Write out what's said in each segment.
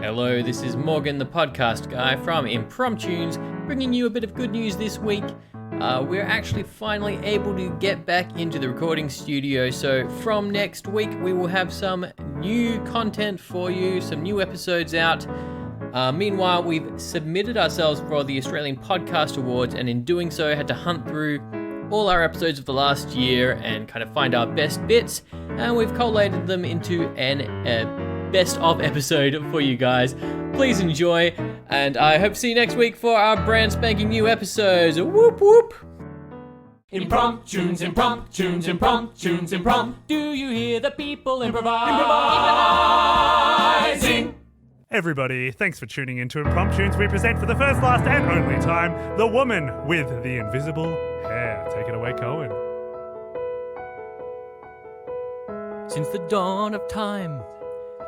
Hello, this is Morgan, the podcast guy from Impromptunes, bringing you a bit of good news this week. We're actually finally able to get back into the recording studio, so from next week we will have some new content for you, some new episodes out. Meanwhile, we've submitted ourselves for the Australian Podcast Awards, and in doing so had to hunt through all our episodes of the last year and kind of find our best bits, and we've collated them into an best of episode for you guys. Please enjoy, and I hope to see you next week for our brand spanking new episodes. Whoop whoop! Impromptunes, impromptunes, impromptunes, do you hear the people improvising? Everybody, thanks for tuning in to Impromptunes. We present for the first, last, and only time, the woman with the invisible hair. Take it away, Cohen. Since the dawn of time,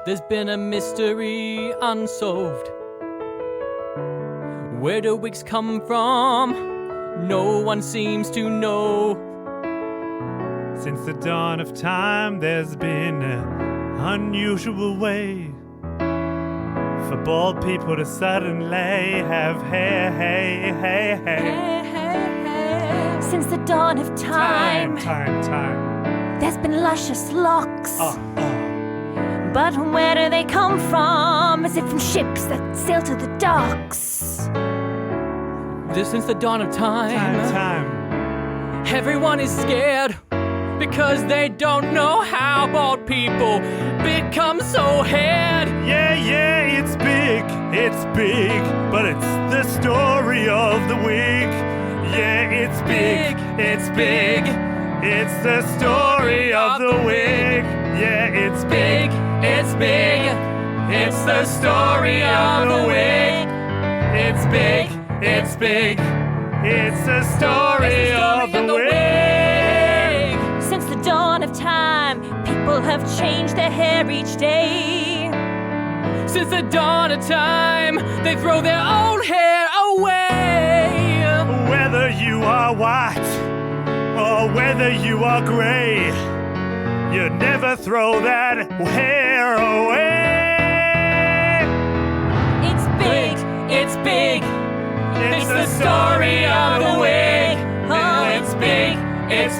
there's been a mystery unsolved. Where do wigs come from? No one seems to know. Since the dawn of time, there's been an unusual way for bald people to suddenly have hair, hey, hey, hey. Since the dawn of time, there's been luscious locks. But where do they come from? Is it from ships that sail to the docks? Since the dawn of time, everyone is scared because they don't know how bald people become so haired. Yeah, it's big, but it's the story of the wig. Yeah, it's big, it's the story of the wig. Yeah, it's big, it's the story of the wig. It's big, it's the story of the wig. Since the dawn of time, people have changed their hair each day. Since the dawn of time, they throw their old hair away. Whether you are white or whether you are gray, you never throw that hair away. It's big, it's the story of the wig. Oh, it's big, it's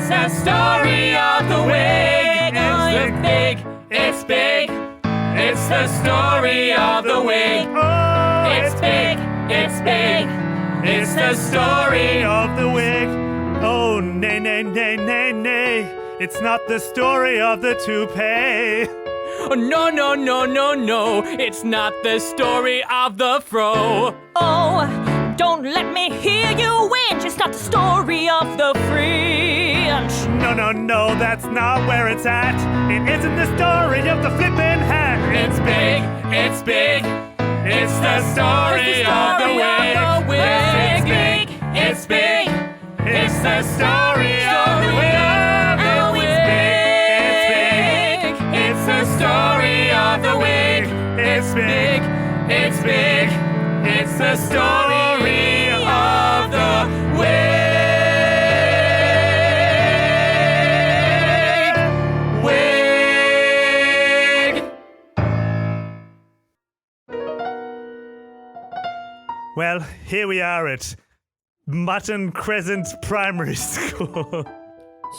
the story of the wig. Oh, it's big, it's the story of the wig. Oh, It's big, it's the story of the wig. Oh, nay. It's not the story of the toupee. Oh, no, it's not the story of the fro. Oh, don't let me hear you whinge. It's not the story of the fringe. No, that's not where it's at. It isn't the story of the flippin' hat. It's big, it's the story of the wig. It's big, it's the story of the wig. It's the story of the wig. It's big, it's the story of the wig. Well, here we are at Mutton Crescent Primary School.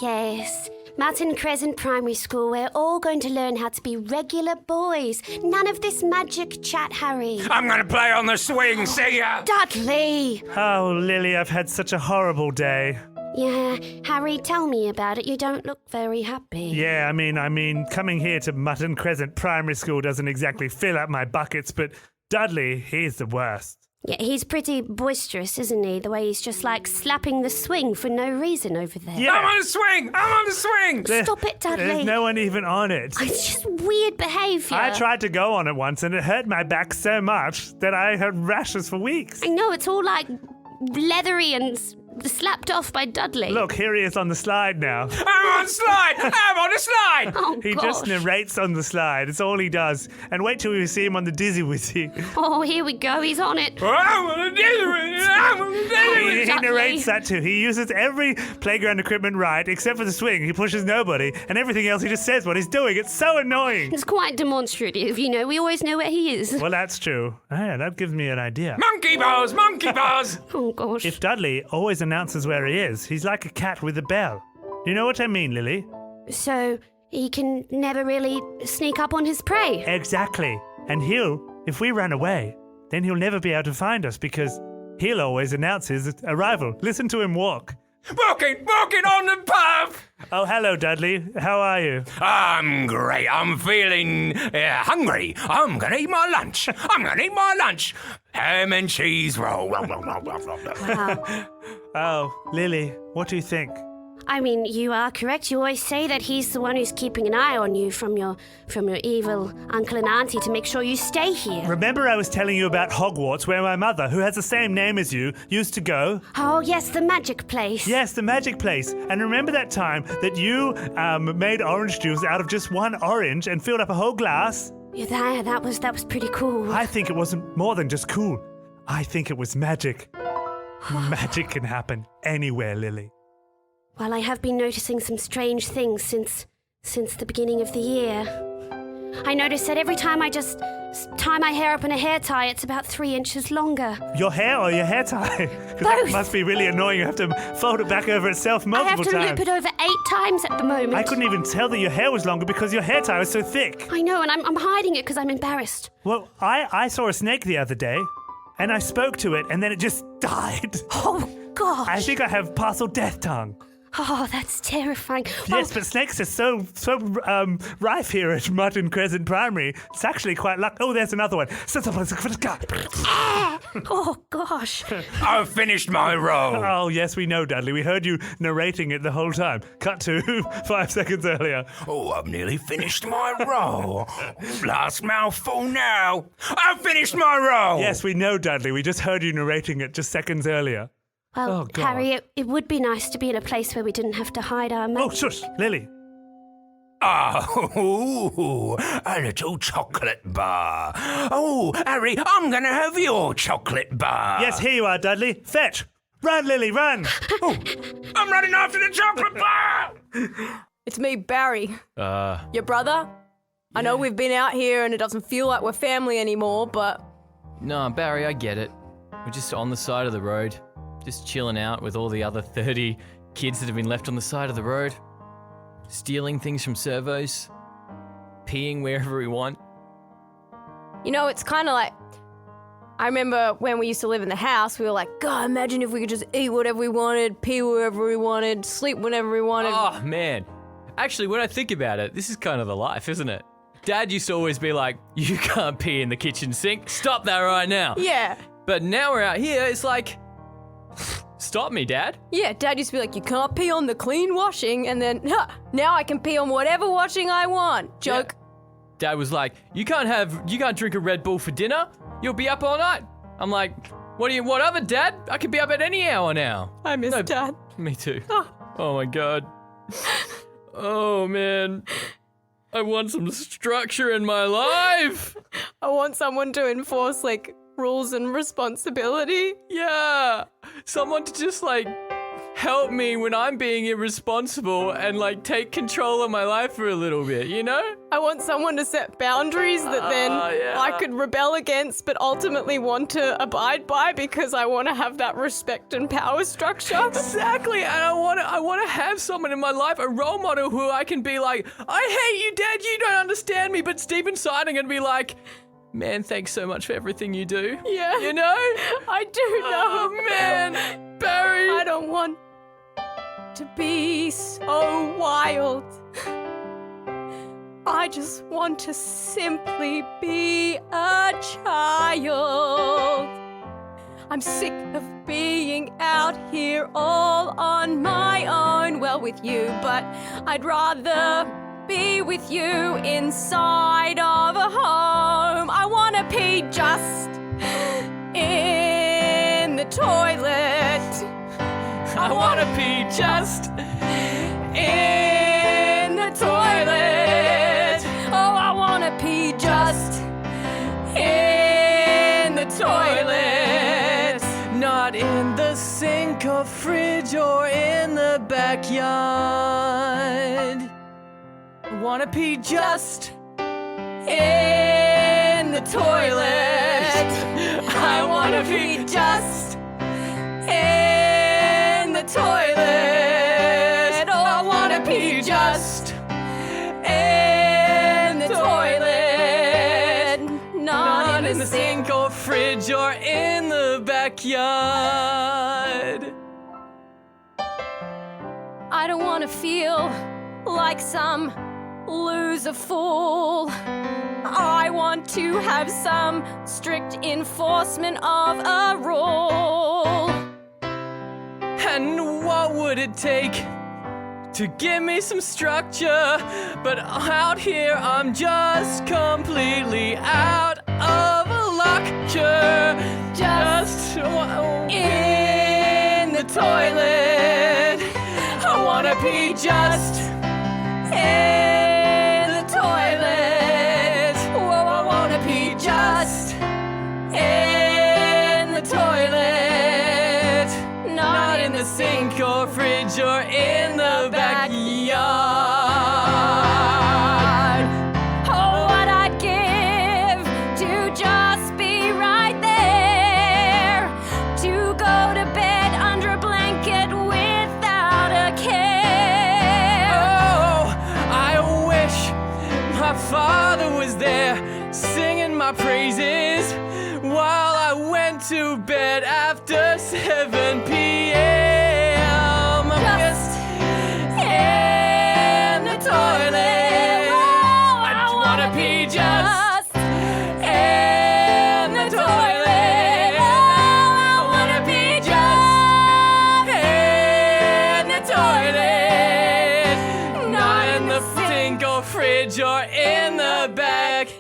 Yes, Martin Crescent Primary School. We're all going to learn how to be regular boys. None of this magic chat, Harry. I'm gonna play on the swing, see ya! Dudley! Oh, Lily, I've had such a horrible day. Yeah, Harry, tell me about it. You don't look very happy. Yeah, I mean, coming here to Mutton Crescent Primary School doesn't exactly fill up my buckets, but Dudley, he's the worst. Yeah, he's pretty boisterous, isn't he? The way he's just like slapping the swing for no reason over there. Yeah. I'm on the swing! Stop it, Dudley. There's no one even on it. It's just weird behaviour. I tried to go on it once and it hurt my back so much that I had rashes for weeks. I know, it's all like leathery and slapped off by Dudley. Look, here he is on the slide now. I'm on slide! I'm on a slide! Oh, He gosh. just narrates on the slide. It's all he does. And wait till you see him on the Dizzy Wizzy. Oh, here we go. He's on it. I'm on a He Dudley. narrates that too. He uses every playground equipment right, except for the swing. He pushes nobody, and everything else he just says what he's doing. It's so annoying. It's quite demonstrative, you know. We always know where he is. Well, that's true. Yeah, that gives me an idea. Monkey bars! Monkey bars! Oh, gosh. If Dudley always announces where he is, he's like a cat with a bell. You know what I mean, Lily? So, he can never really sneak up on his prey. Exactly. And if we run away, then he'll never be able to find us because he'll always announce his arrival. Listen to him walk. Walking on the path! Oh, hello, Dudley. How are you? I'm great. I'm feeling hungry. I'm gonna eat my lunch. Ham and cheese roll. Wow. Oh, Lily, what do you think? I mean, you are correct. You always say that he's the one who's keeping an eye on you from your evil uncle and auntie to make sure you stay here. Remember I was telling you about Hogwarts, where my mother, who has the same name as you, used to go? Oh, yes, the magic place. Yes, the magic place. And remember that time that you made orange juice out of just one orange and filled up a whole glass? Yeah, that was pretty cool. I think it wasn't more than just cool. I think it was magic. Magic can happen anywhere, Lily. Well, I have been noticing some strange things since the beginning of the year. I notice that every time I just tie my hair up in a hair tie, it's about 3 inches longer. Your hair or your hair tie? 'Cause that Both. must be really annoying. You have to fold it back over itself I multiple have to times. loop it over 8 times at the moment. I couldn't even tell that your hair was longer because your hair tie was so thick. I know, and I'm hiding it because I'm embarrassed. Well, I saw a snake the other day, and I spoke to it, and then it just died. Oh, gosh. I think I have partial death tongue. Oh, that's terrifying. Yes, but snakes are so rife here at Mud and Crescent Primary. It's actually quite lucky. Oh, there's another one. Oh, gosh. I've finished my roll. Oh, yes, we know, Dudley. We heard you narrating it the whole time. Cut to 5 seconds earlier. Oh, I've nearly finished my roll. Last mouthful now. I've finished my roll. Yes, we know, Dudley. We just heard you narrating it just seconds earlier. Well, Oh, God. Harry, it would be nice to be in a place where we didn't have to hide our Oh, magic. shush, Lily. Oh, a little chocolate bar. Oh, Harry, I'm gonna have your chocolate bar. Yes, here you are, Dudley. Fetch. Run, Lily, run. Oh, I'm running after the chocolate bar. It's me, Barry. Your brother? I know we've been out here and it doesn't feel like we're family anymore, but No, Barry, I get it. We're just on the side of the road, just chilling out with all the other 30 kids that have been left on the side of the road, stealing things from servos, peeing wherever we want. you know, it's kind of like, I remember when we used to live in the house, we were like, God, imagine if we could just eat whatever we wanted, pee wherever we wanted, sleep whenever we wanted. Oh, man. Actually, when I think about it, this is kind of the life, isn't it? Dad used to always be like, you can't pee in the kitchen sink. Stop that right now. Yeah. But now we're out here, it's like, stop me, Dad. Yeah, Dad used to be like, you can't pee on the clean washing, and then, now I can pee on whatever washing I want. Joke. Yeah. Dad was like, you can't drink a Red Bull for dinner. You'll be up all night. I'm like, what other, Dad? I could be up at any hour now. I miss Dad. Me too. Oh my God. Oh man. I want some structure in my life. I want someone to enforce, like, rules and responsibility. Yeah. Someone to just like help me when I'm being irresponsible and like take control of my life for a little bit, you know? I want someone to set boundaries that then yeah. I could rebel against, but ultimately want to abide by because I want to have that respect and power structure. Exactly, and I want to have someone in my life, a role model who I can be like, I hate you, Dad, you don't understand me, but deep inside I'm gonna be like, man, thanks so much for everything you do. Yeah. You know? I do know. Oh man, Barry. I don't want to be so wild. I just want to simply be a child. I'm sick of being out here all on my own. Well, with you, but I'd rather be with you inside of a home. I want to pee just in the toilet. I wanna pee just in the toilet. Oh, I wanna pee just in the toilet. Not in the sink or fridge or in the backyard. I wanna pee just in the toilet. I wanna pee just in the toilet. Oh, I wanna pee just in the toilet. Not in the sink or fridge or in the backyard. I don't wanna feel like some loser fool. I want to have some strict enforcement of a rule. And what would it take to give me some structure? But out here I'm just completely out of luck-ture. Just in the toilet. I wanna pee just in the toilet. Whoa, I wanna pee just in the toilet. Not in the sink or fridge or in the backyard. Oh, what I'd give to just be right there. To go to bed under a blanket without a care. Oh, I wish my father was there singing my praises while I went to bed after 7 p.m. Just in the toilet. Oh, I wanna pee just in the toilet. Oh, I wanna pee just in the toilet. Not in the sink or fridge or in the backyard.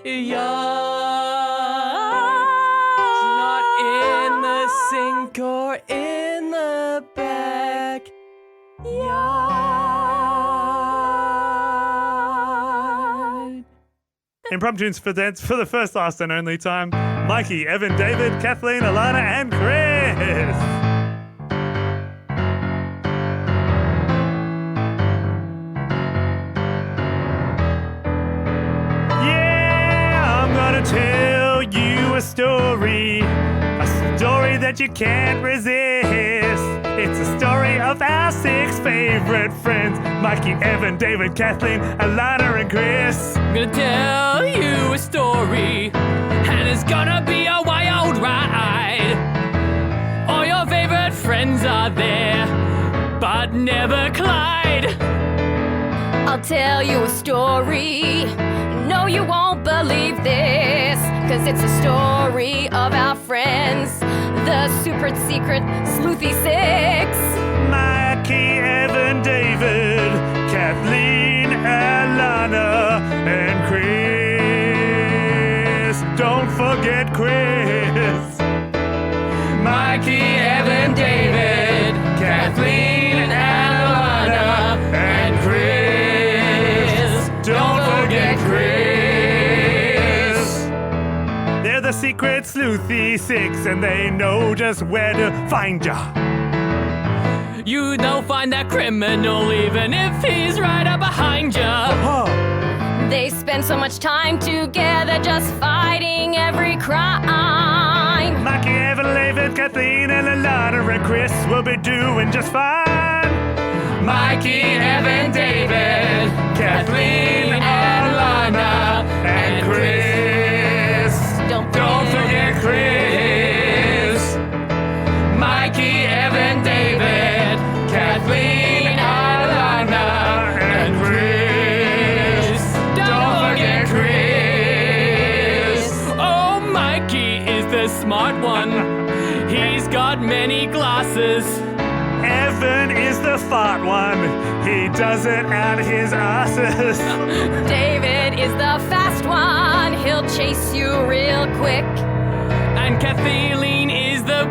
Not in the sink or in the backyard. Impromptunes for dance for the first, last, and only time. Mikey, Evan, David, Kathleen, Alana, and Chris. Yeah, I'm gonna tell you a story that you can't resist. It's a story of our 6 favorite friends: Mikey, Evan, David, Kathleen, Alana, and Chris. I'm gonna tell you a story, and it's gonna be a wild ride. All your favorite friends are there, but never Clyde. I'll tell you a story. No, you won't believe this, 'cause it's a story of our friends, the super secret Sleuthy 6. Mikey, Evan, David, Kathleen, Alana, and Chris. Don't forget Chris. Mikey, Evan, David, Kathleen, Alana, and Chris. Don't forget Chris. They're the secret Sleuthy 6, and they know just where to find ya. You don't find that criminal even if he's right up behind ya. Oh. They spend so much time together just fighting every crime. Mikey, Evan, David, Kathleen, and Alana, and Chris will be doing just fine. Mikey, Evan, David, Kathleen, Alana, and Chris. Don't forget Chris. Mikey, Evan, David, Kathleen, Alana, and Chris. Don't forget Chris. Oh, Mikey is the smart one. He's got many glasses. Evan is the fart one. He does it out his asses. David is the fast one. He'll chase you real quick. And Kathleen is the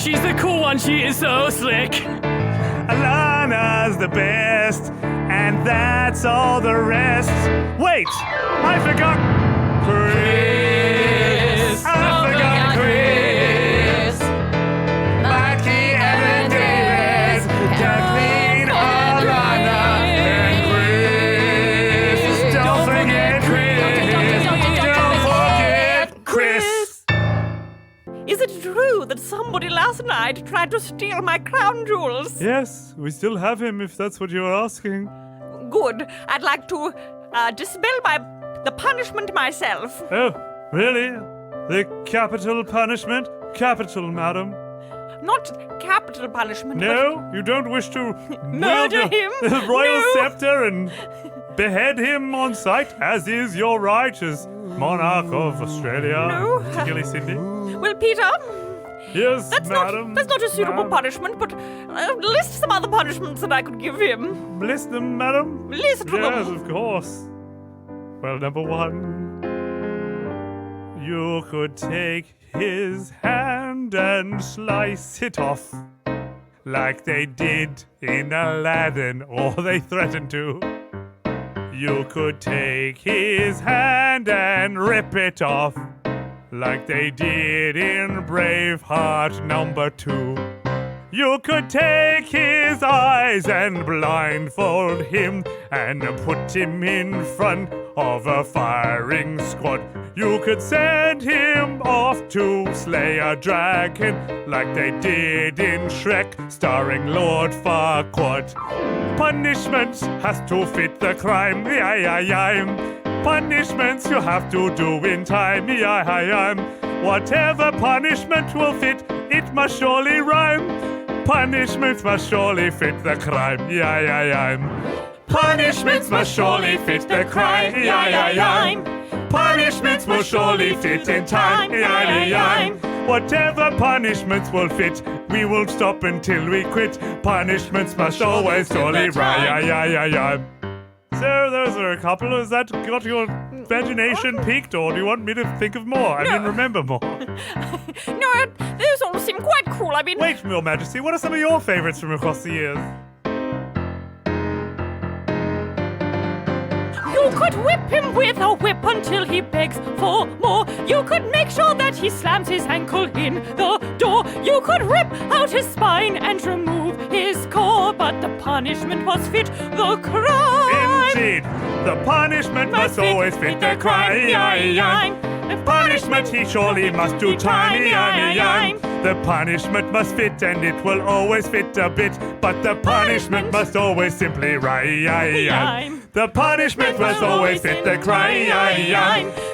She's the cool one. She is so slick. Alana's the best, and that's all the rest. Wait, I forgot Chris. I forgot Chris. Mikey, Evan, David, Kathleen, Alana, and Chris. Don't forget Chris. Don't forget Chris. Is it true that somebody last night tried to steal my crown jewels? Yes, we still have him if that's what you're asking. Good. I'd like to dispel the punishment myself. Oh, really? The capital punishment? Capital, madam. Not capital punishment. No, you don't wish to Murder wield him? the royal No. scepter and behead him on sight, as is your right as monarch of Australia. No. Particularly Cindy. Well, Peter, Yes, that's madam. not a suitable Madam. punishment, but list some other punishments that I could give him. List them, madam. List them. Yes, of course. Well, number one, you could take his hand and slice it off, like they did in Aladdin, or they threatened to. You could take his hand and rip it off, like they did in Braveheart number 2. You could take his eyes and blindfold him and put him in front of a firing squad. You could send him off to slay a dragon like they did in Shrek, starring Lord Farquaad. Punishment has to fit the crime, punishments you have to do in time, whatever punishment will fit, it must surely rhyme. Punishments must surely fit the crime, Punishments must surely fit the crime, Punishments will surely fit in time, Whatever punishments will fit, we won't stop until we quit. Punishments must always surely rhyme. So those are a couple. Has that got your imagination peaked, or do you want me to think of more? Remember more? No, those all seem quite cool. I mean, Wait, Your Majesty, what are some of your favorites from across the years? you could whip him with a whip until he begs for more. You could make sure that he slams his ankle in the door. You could rip out his spine and remove his core, but the punishment must fit the crime. Indeed, the punishment must always fit the crime. The Punishment he surely must do time. The punishment must fit and it will always fit a bit, but the punishment must always simply rhyme. The punishment must always fit the crime.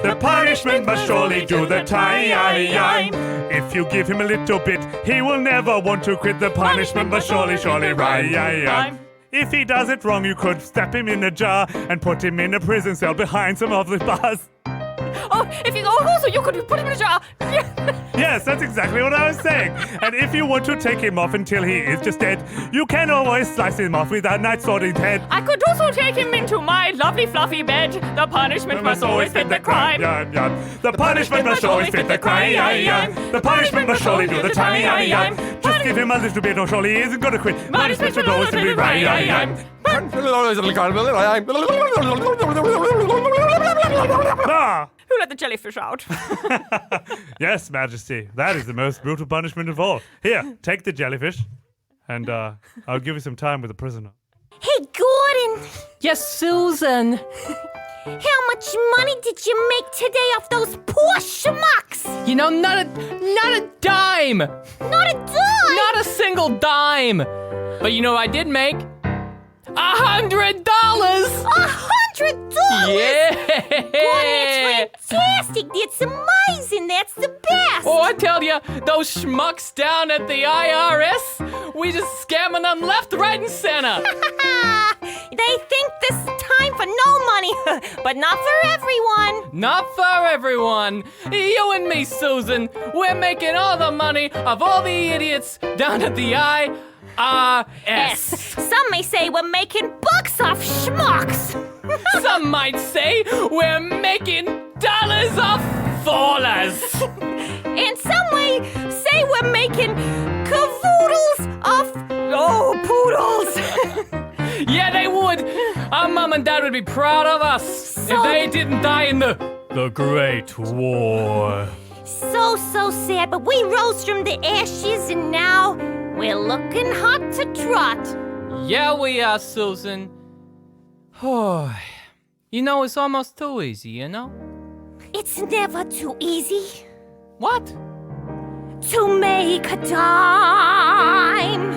The punishment must surely do the time. If you give him a little bit, he will never want to quit. The punishment must surely rhyme. If he does it wrong, you could step him in a jar and put him in a prison cell behind some of the bars. Also you could put him in a jar. Yes, that's exactly what I was saying. And if you want to take him off until he is just dead, you can always slice him off with that nice sword in his head. I could also take him into my lovely fluffy bed. The punishment must always fit the crime. The punishment must always fit the crime. The punishment must surely do the time. Just give him a little bit or surely he isn't going to quit. Punishment should always be rhyme. Ah! Who let the jellyfish out? Yes, Majesty, that is the most brutal punishment of all. Here, take the jellyfish, and I'll give you some time with the prisoner. Hey, Gordon, Yes, Susan. how much money did you make today off those poor schmucks? You know, not a dime. Not a dime! Not a single dime. But you know what I did make? $100. $100? Yeah. Gordon, it's fantastic. It's amazing. That's the best. Oh, I tell you, those schmucks down at the IRS, we just scamming them left, right, and center. They think this is time for no money, but not for everyone. Not for everyone. You and me, Susan, we're making all the money of all the idiots down at the IRS. Some may say we're making bucks off schmucks. Some might say we're making dollars off fallers. And some may say we're making cavoodles of poodles. Yeah, they would. Our mum and dad would be proud of us if they didn't die in the Great War. So sad, but we rose from the ashes and now we're looking hot to trot. Yeah, we are, Susan. Oh, you know, it's almost too easy, you know? It's never too easy What? to make a dime.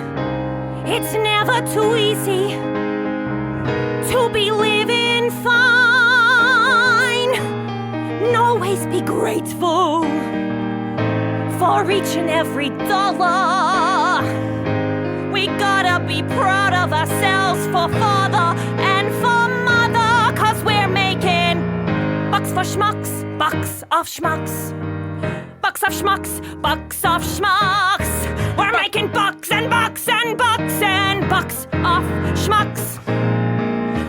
It's never too easy to be living fine. And always be grateful for each and every dollar. We gotta be proud of ourselves for father and for mother, 'cause we're making bucks for schmucks, bucks of schmucks. Bucks of schmucks, bucks of schmucks. We're making bucks and bucks and bucks and bucks of schmucks.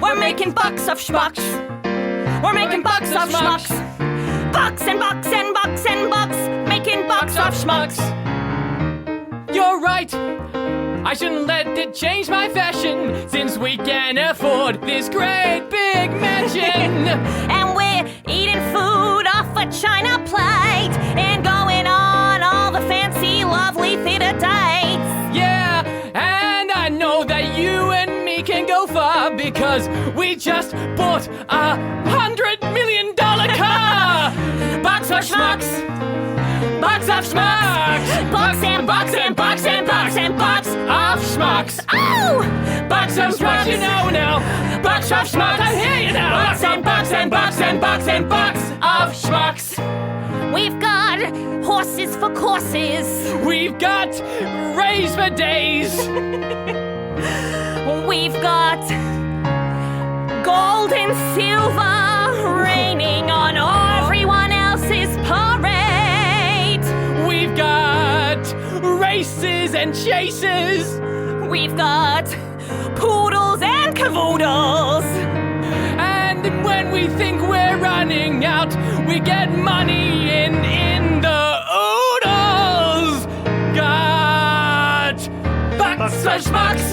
We're making bucks of schmucks. We're making bucks of schmucks. Bucks and bucks and bucks and bucks. Making bucks of schmucks. You're right. I shouldn't let it change my fashion, since we can afford this great big mansion. And we're eating food off a china plate and going on all the fancy, lovely theater dates. Yeah, and I know that you and me can go far, because we just bought a $100 million car. Bucks of schmucks. Bucks of schmucks. Bucks and bucks and bucks and bucks and bucks Of schmucks. Oh! Bucks of schmucks, you know now. Bucks of schmucks, I hear you now. Bucks and bucks and bucks and bucks and bucks of schmucks. We've got horses for courses. We've got rays for days. We've got gold and silver raining on everyone else's parade. We've got races and chases. We've got poodles and cavoodles. And when we think we're running out, we get money in the oodles. Got bucks of schmucks.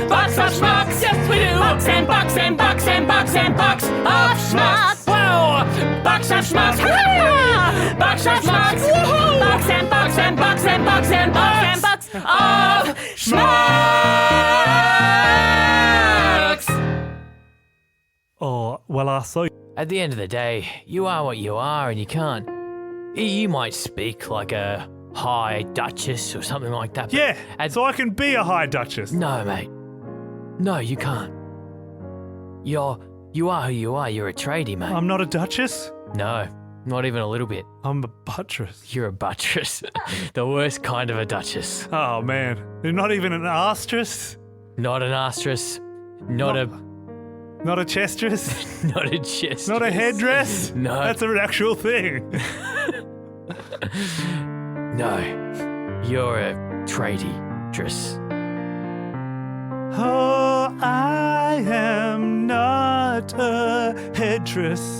Bucks of schmucks. Yes, we do. Bucks and bucks and bucks and bucks and bucks of schmucks. Wow. Bucks of schmucks. Hurrah! Bucks of schmucks. Woohoo! Bucks and bucks and bucks and bucks and bucks and bucks of schmucks. Oh, well, I saw. At the end of the day, you are what you are, and you can't. You might speak like a high duchess or something like that. But Yeah, so I can be a high duchess. No, mate. No, you can't. You are who you are. You're a tradie, mate. I'm not a duchess. No, not even a little bit. I'm a buttress. You're a buttress. The worst kind of a duchess. Oh, man. You're not even an astress? Not an astress. Not a chestress? not a chest. Not a headdress? No. That's an actual thing. No. You're a tradie dress. Oh, I am not a headdress.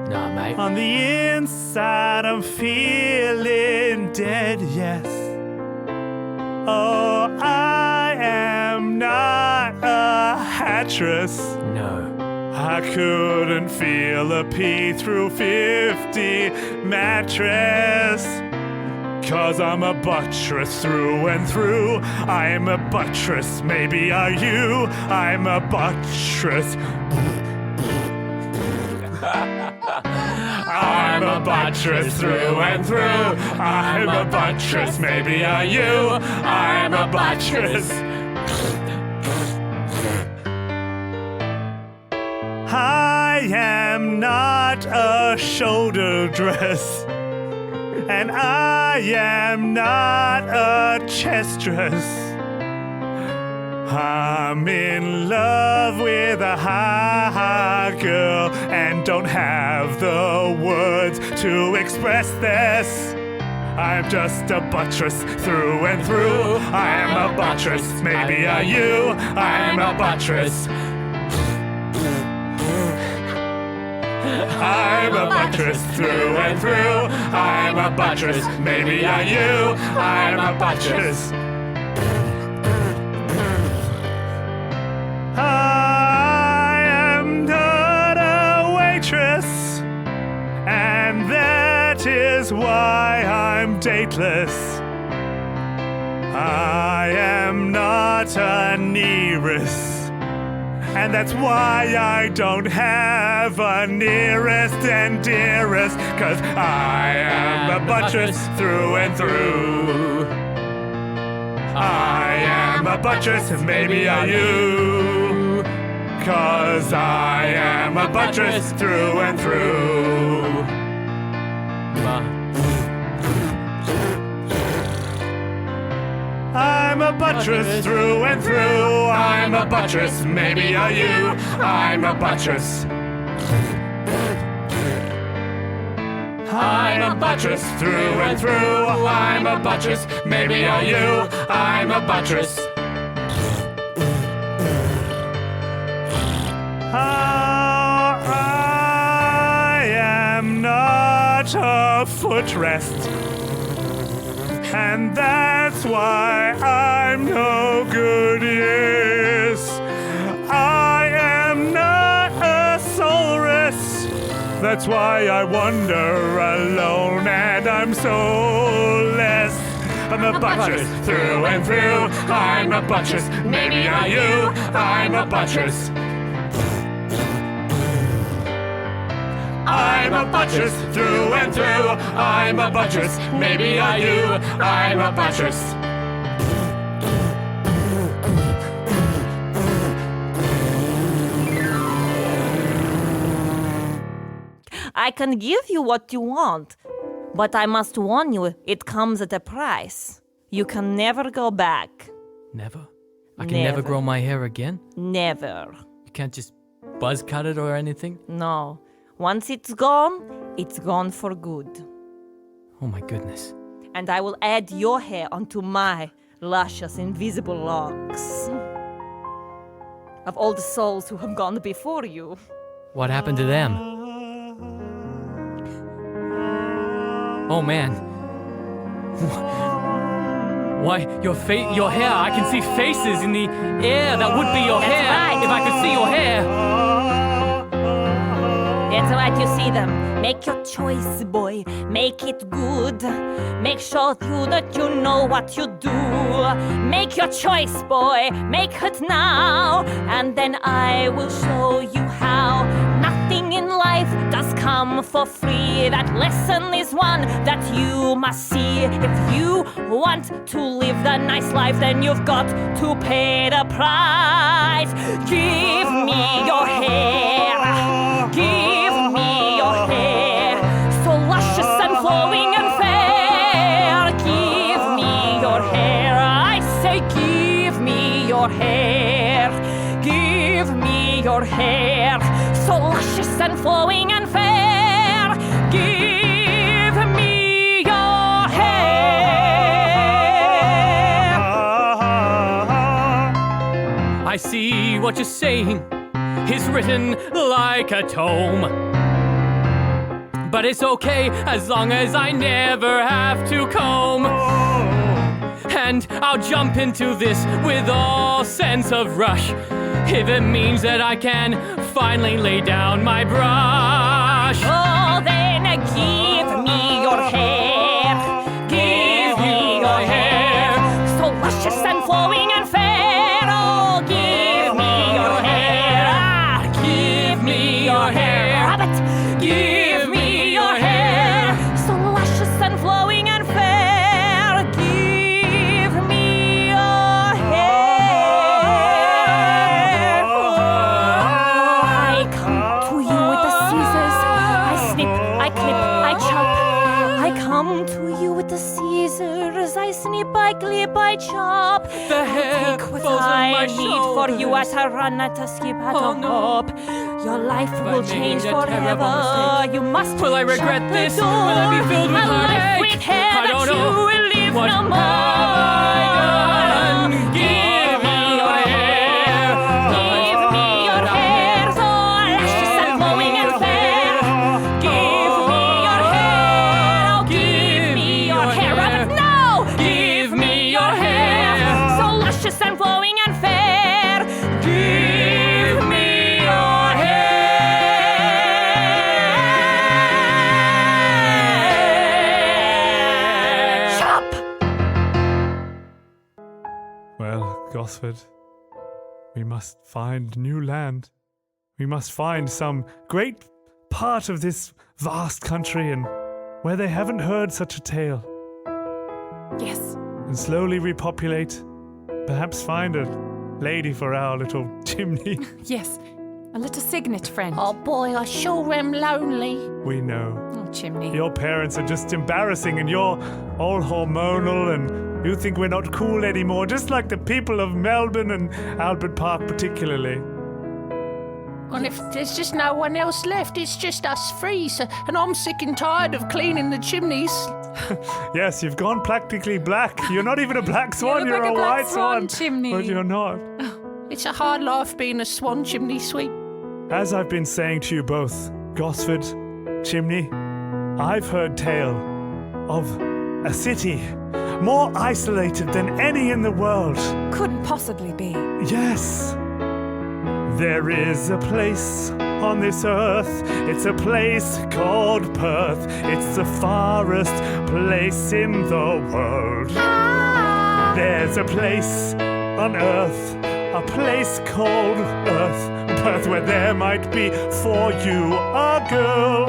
No, mate. On the inside, I'm feeling dead, yes. Oh, I am not a hattress. No. I couldn't feel a P through 50 mattress. 'Cause I'm a buttress through and through. I'm a buttress, maybe are you? I'm a buttress. I'm a buttress through and through. I'm a buttress, maybe are you? I'm a buttress. I am not a shoulder dress. And I am not a chest dress. I'm in love with a high girl and don't have the words to express this. I'm just a buttress through and through. I'm a buttress, maybe are you? I'm a buttress. I I'm a buttress through and through. I'm a buttress, maybe are you. I'm a buttress. I am not a waitress, and that is why I'm dateless. I am not a nearest, and that's why I don't have a nearest and dearest, 'cause I am a buttress through and through. I am a buttress, maybe are you, 'cause I am a buttress through and through. I'm a buttress through and through. I'm a buttress, maybe are you. I'm a buttress. I'm a buttress through and through. I'm a buttress, maybe are you. I'm a buttress. I am not a footrest, and that's why I'm no good, yes. I am not a soulless, that's why I wander alone and I'm soulless. I'm a buttress through and through. I'm a buttress, maybe are you. I'm a buttress. I'm a buttress through and through. I'm a buttress, maybe are you. I'm a buttress. I can give you what you want, but I must warn you, it comes at a price. You can never go back. Never? I can never grow my hair again? Never. You can't just buzz cut it or anything? No. Once it's gone for good. Oh my goodness. And I will add your hair onto my luscious invisible locks. Of all the souls who have gone before you. What happened to them? Oh man. Why, your hair, I can see faces in the air. That would be your That's hair. right. If I could see your hair. That's right, you see them. Make your choice, boy. Make it good. Make sure that you know what you do. Make your choice, boy. Make it now. And then I will show you how. Nothing in life does come for free. That lesson is one that you must see. If you want to live the nice life, then you've got to pay the price. Give me your hair. Give me your hair. So luscious and flowing and fair. Give me your hair. I say give me your hair. Give me your hair. So luscious and flowing and fair. Give me your hair. I see what you're saying is written like a tome. But it's okay as long as I never have to comb. And I'll jump into this with all sense of rush, if it means that I can finally lay down my brush. Oh, then give me your hair. Give me your hair. So luscious and flowing and fair. Oh, give me your hair. Give me your hair. Rabbit, give me your hair. So luscious and flowing and fair. Give me your hair. I come to you with the scissors. I snip, I clip, I chop. I come to you with the scissors. I snip, I clip, I chop. The hair Take what falls on my I need for you shoulders. as a run, at a skip, at Oh, a no. hop. Your life will made change a terrible forever. mistake. You must Will I regret shut the this? door. Will I be filled with A life heartache? with hair I that don't you know. will live What no have more. I done? Give me your hair. Give me your hair. So luscious and flowing and fair. Give Gosford. We must find new land. We must find some great part of this vast country and where they haven't heard such a tale. Yes. And slowly repopulate. Perhaps find a lady for our little chimney. Yes. A little signet friend. Oh boy, I sure am lonely. We know. Oh, Chimney. Your parents are just embarrassing and you're all hormonal and you think we're not cool anymore, just like the people of Melbourne and Albert Park particularly. And if there's just no one else left, it's just us three, so, and I'm sick and tired of cleaning the chimneys. Yes, you've gone practically black. You're not even a black swan, you're like a a black white swan, swan. Chimney. But you're not. It's a hard life being a swan chimney sweep. As I've been saying to you both, Gosford, Chimney, I've heard tale of a city more isolated than any in the world. Couldn't possibly be. Yes. There is a place on this earth. It's a place called Perth. It's the farthest place in the world. There's a place on earth, a place called Earth, Perth, where there might be for you a girl.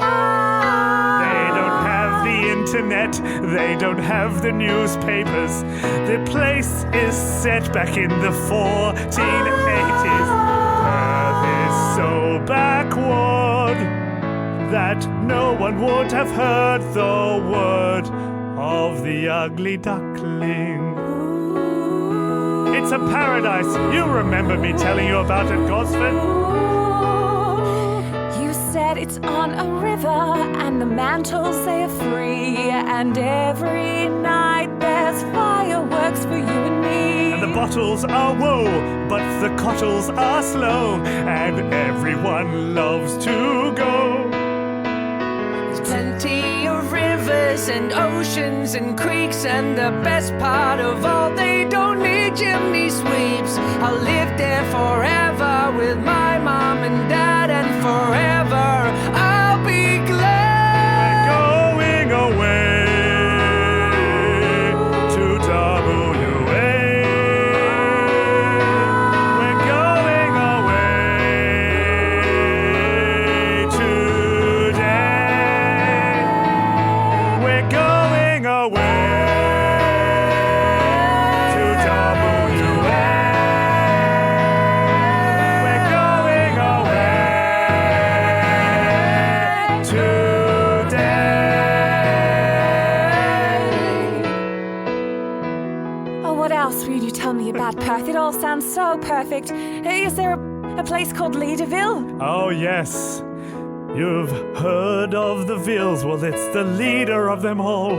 They don't have the internet, they don't have the newspapers. The place is set back in the 1480s. Perth is so backward that no one would have heard the word of the ugly duckling. It's a paradise. You remember me telling you about it, Gosford? You said it's on a river, and the mantles they are free, and every night there's fireworks for you and me. And the bottles are woe, but the cottles are slow, and everyone loves to go. Plenty of rivers and oceans and creeks, and the best part of all, they don't need chimney sweeps. I'll live there forever with my mom and dad, and forever I'll be glad. We're going away to WA. We're going away today. We're going away to WA. We're going away today. Oh, what else will you tell me about Perth? It all sounds so perfect. Is there a place called Leaderville? Oh, yes. You've heard of the Villes. Well, it's the leader of them all.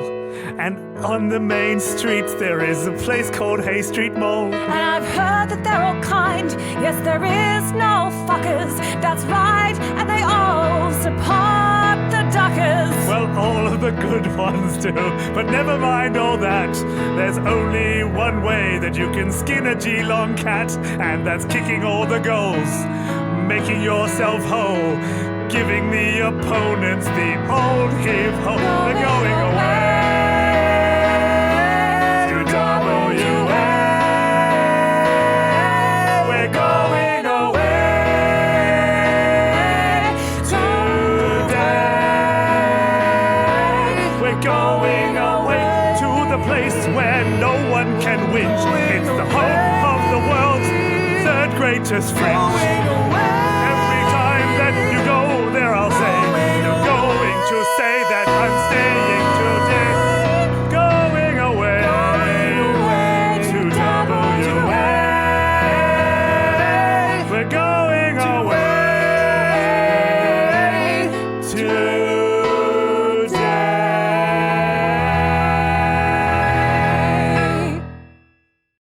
And on the main street, there is a place called Hay Street Mall. And I've heard that they're all kind. Yes, there is no fuckers. That's right, and they all support the duckers. Well, all of the good ones do. But never mind all that. There's only one way that you can skin a Geelong cat, and that's kicking all the goals, making yourself whole, giving the opponents the old heave-ho. They're going away to WA. We're going away today. We're going away to the place where no one can whinge. It's the home of the world's third greatest fringe.